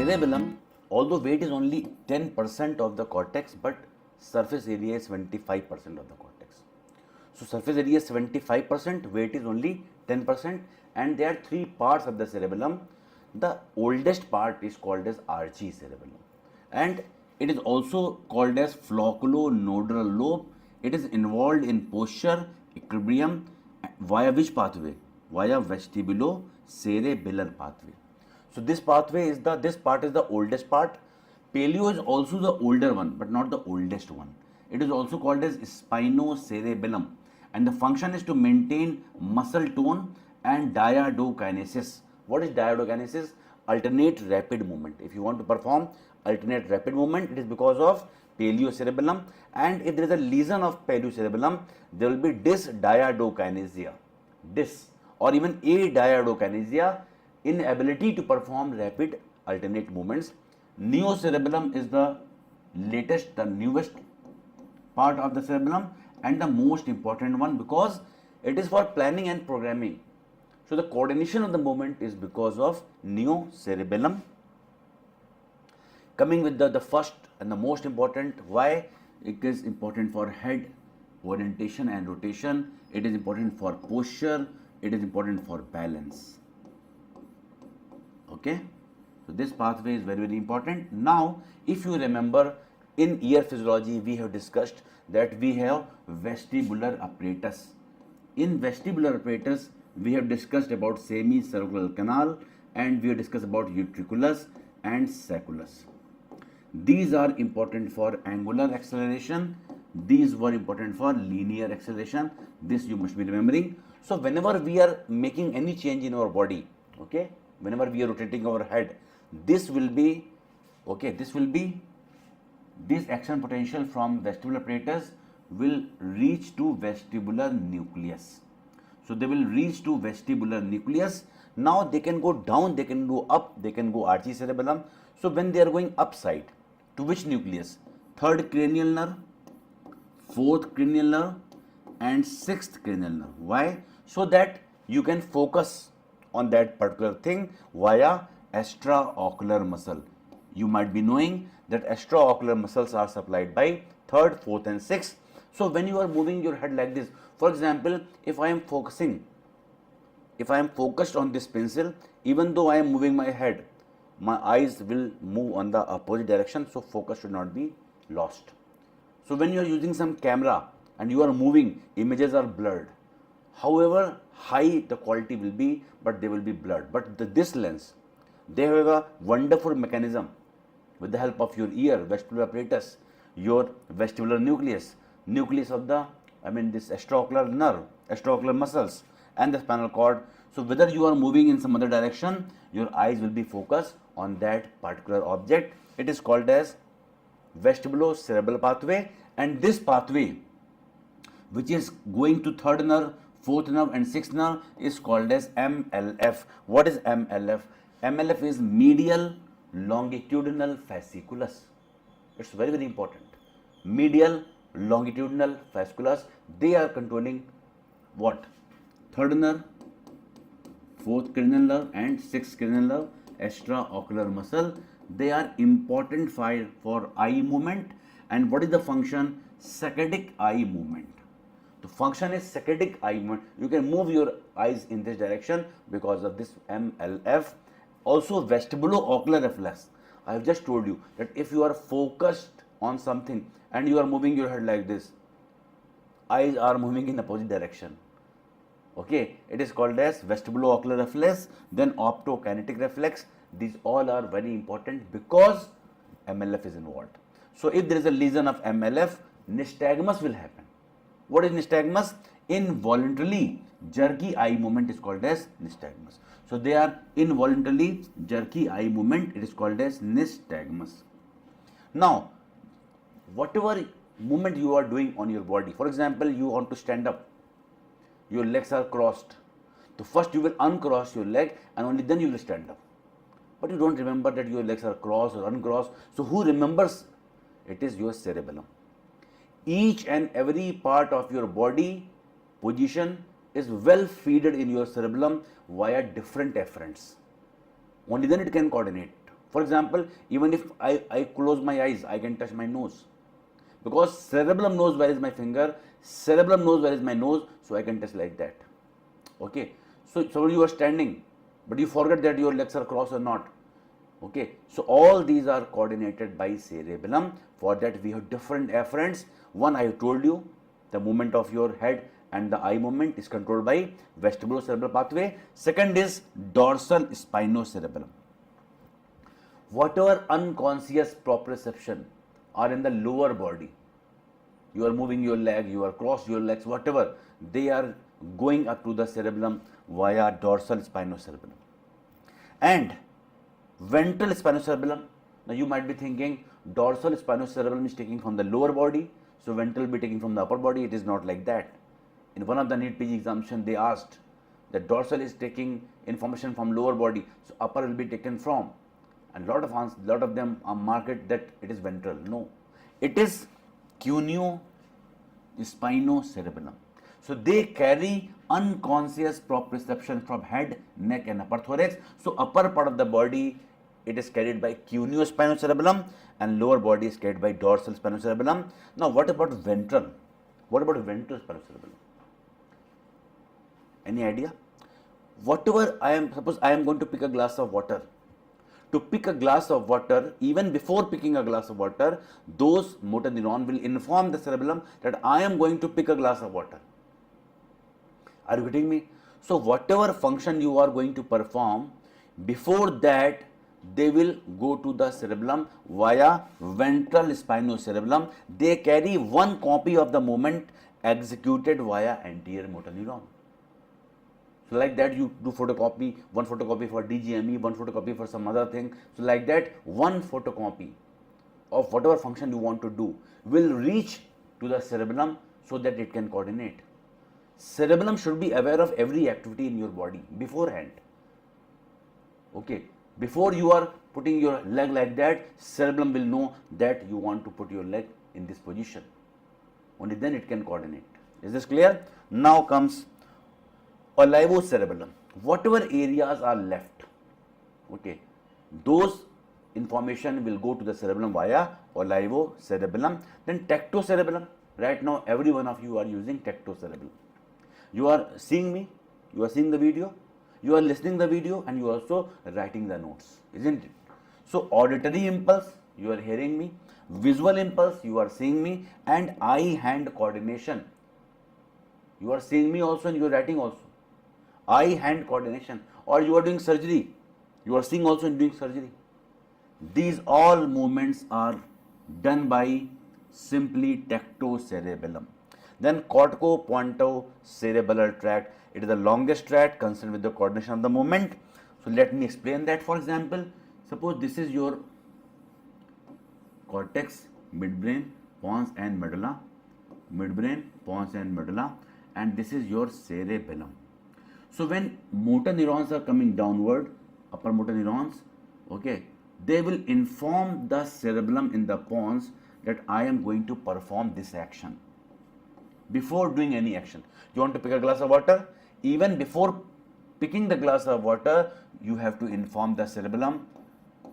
cerebellum, although weight is only 10% of the cortex, but surface area is 25% of the cortex. So surface area is 75%, weight is only 10%, and there are three parts of the cerebellum. The oldest part is called as archy cerebellum, and it is also called as flocculonodal lobe. It is involved in posture, equilibrium, via which pathway? Via vestibulocerebellar pathway. So this pathway is this part is the oldest part. Paleo is also the older one, but not the oldest one. It is also called as spinocerebellum, and the function is to maintain muscle tone and diadokinesis. What is diadokinesis? Alternate rapid movement. If you want to perform alternate rapid movement, it is because of paleocerebellum, and if there is a lesion of paleocerebellum, there will be dysdiadokinesia, or even adiadokinesia, inability to perform rapid alternate movements. Neocerebellum is the newest part of the cerebellum and the most important one because it is for planning and programming. So the coordination of the movement is because of neocerebellum. Coming with the first and the most important, why it is important for head orientation and rotation, it is important for posture, it is important for balance. Okay, so this pathway is very important. Now if you remember, in ear physiology we have discussed that we have vestibular apparatus. In vestibular apparatus we have discussed about semicircular canal, and we have discussed about utriculus and sacculus. These are important for angular acceleration, these were important for linear acceleration. This you must be remembering. So whenever we are making any change in our body, okay, whenever we are rotating our head, this action potential from vestibular apparatus will reach to vestibular nucleus. So they will reach to vestibular nucleus. Now they can go down, they can go up, they can go archy cerebellum. So when they are going upside, to which nucleus? Third cranial nerve, fourth cranial nerve, and sixth cranial nerve. Why? So that you can focus on that particular thing via extraocular muscle. You might be knowing that extraocular muscles are supplied by third, fourth, and sixth. So when you are moving your head like this, for example, if I am focused on this pencil, even though I am moving my head, my eyes will move on the opposite direction, so focus should not be lost. So when you are using some camera and you are moving, images are blurred. However high the quality will be, but they will be blurred. But this lens, they have a wonderful mechanism with the help of your ear, vestibular apparatus, your vestibular nucleus of this extraocular nerve, extraocular muscles, and the spinal cord. So whether you are moving in some other direction, your eyes will be focused on that particular object. It is called as vestibulocerebellar pathway, and this pathway, which is going to third nerve, fourth nerve, and sixth nerve, is called as MLF. What is MLF? MLF is medial longitudinal fasciculus. It's very important. Medial longitudinal fasciculus. They are controlling what? Third nerve, fourth cranial nerve, and sixth cranial nerve, extraocular muscle. They are important for eye movement. And what is the function? Saccadic eye movement. The function is saccadic eye movement. You can move your eyes in this direction because of this MLF. Also vestibulo-ocular reflex. I have just told you that if you are focused on something and you are moving your head like this, eyes are moving in opposite direction. Okay, it is called as vestibulo-ocular reflex, then optokinetic reflex. These all are very important because MLF is involved. So if there is a lesion of MLF, nystagmus will happen. What is nystagmus? Involuntarily jerky eye movement is called as nystagmus. So they are involuntarily jerky eye movement, it is called as nystagmus. Now, whatever movement you are doing on your body, for example, you want to stand up, your legs are crossed. So first you will uncross your leg and only then you will stand up. But you don't remember that your legs are crossed or uncrossed. So who remembers? It is your cerebellum. Each and every part of your body position is well feeded in your cerebellum via different efferents. Only then it can coordinate. For example, even if I close my eyes, I can touch my nose. Because cerebellum knows where is my finger, cerebellum knows where is my nose, so I can touch like that. Okay. So you are standing, but you forget that your legs are crossed or not. Okay. So all these are coordinated by cerebellum. For that we have different afferents. One I told you, the movement of your head and the eye movement is controlled by vestibulocerebral pathway. Second is dorsal spinocerebellum. Whatever unconscious proprioception are in the lower body, you are moving your leg, you are cross your legs, whatever, they are going up to the cerebellum via dorsal spinocerebellum. And ventral spinocerebellum, now you might be thinking dorsal spinocerebellum is taking from the lower body, so ventral will be taking from the upper body. It is not like that. In one of the NEET PG examination, they asked that dorsal is taking information from lower body, so upper will be taken from. And lot of them are marked that it is ventral. No, it is cuneo-spinocerebellum. So they carry unconscious proprioception from head, neck, and upper thorax. So upper part of the body, it is carried by cuneo-spinocerebellum, and lower body is carried by dorsal spinocerebellum. Now, what about ventral? What about ventral spinocerebellum? Any idea? Suppose I am going to pick a glass of water. To pick a glass of water, even before picking a glass of water, those motor neuron will inform the cerebellum that I am going to pick a glass of water. Are you getting me? So whatever function you are going to perform, before that they will go to the cerebellum via ventral spinocerebellum. They carry one copy of the movement executed via anterior motor neuron. So like that you do photocopy, one photocopy for DGME, one photocopy for some other thing. So like that, one photocopy of whatever function you want to do will reach to the cerebellum so that it can coordinate. Cerebellum should be aware of every activity in your body beforehand. Okay, before you are putting your leg like that, cerebellum will know that you want to put your leg in this position. Only then it can coordinate. Is this clear? Now comes olivocerebellum. Whatever areas are left, okay, those information will go to the cerebellum via olivocerebellum. Then tectocerebellum. Right now, every one of you are using tectocerebellum. You are seeing me, you are seeing the video, you are listening the video, and you are also writing the notes, isn't it? So auditory impulse, you are hearing me, visual impulse, you are seeing me, and eye-hand coordination. You are seeing me also and you are writing also. Eye-hand coordination, or you are doing surgery, you are seeing also and doing surgery. These all movements are done by simply tectocerebellum. Then corticopontocerebellar tract, it is the longest tract concerned with the coordination of the movement. So let me explain that. For example, suppose this is your cortex, midbrain, pons and medulla, midbrain, pons and medulla, and this is your cerebellum. So when motor neurons are coming downward, upper motor neurons, okay, they will inform the cerebellum in the pons that I am going to perform this action. Before doing any action, you want to pick a glass of water, even before picking the glass of water, you have to inform the cerebellum,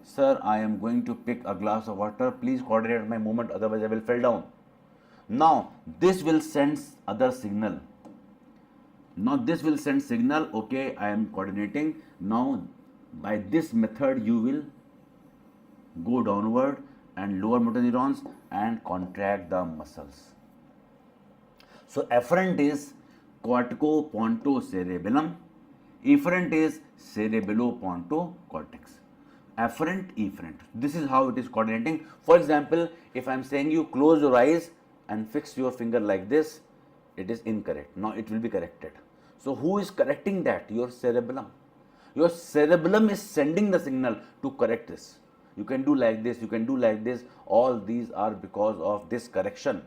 sir, I am going to pick a glass of water, please coordinate my movement, otherwise I will fall down. Now this will send other signal. Now this will send signal, okay, I am coordinating. Now by this method you will go downward and lower motor neurons and contract the muscles. So afferent is corticopontocerebellum, efferent is cerebellopontocortex. Afferent, efferent. This is how it is coordinating. For example, if I am saying you close your eyes and fix your finger like this, it is incorrect. Now it will be corrected. So who is correcting that? Your cerebellum. Your cerebellum is sending the signal to correct this. You can do like this, you can do like this. All these are because of this correction.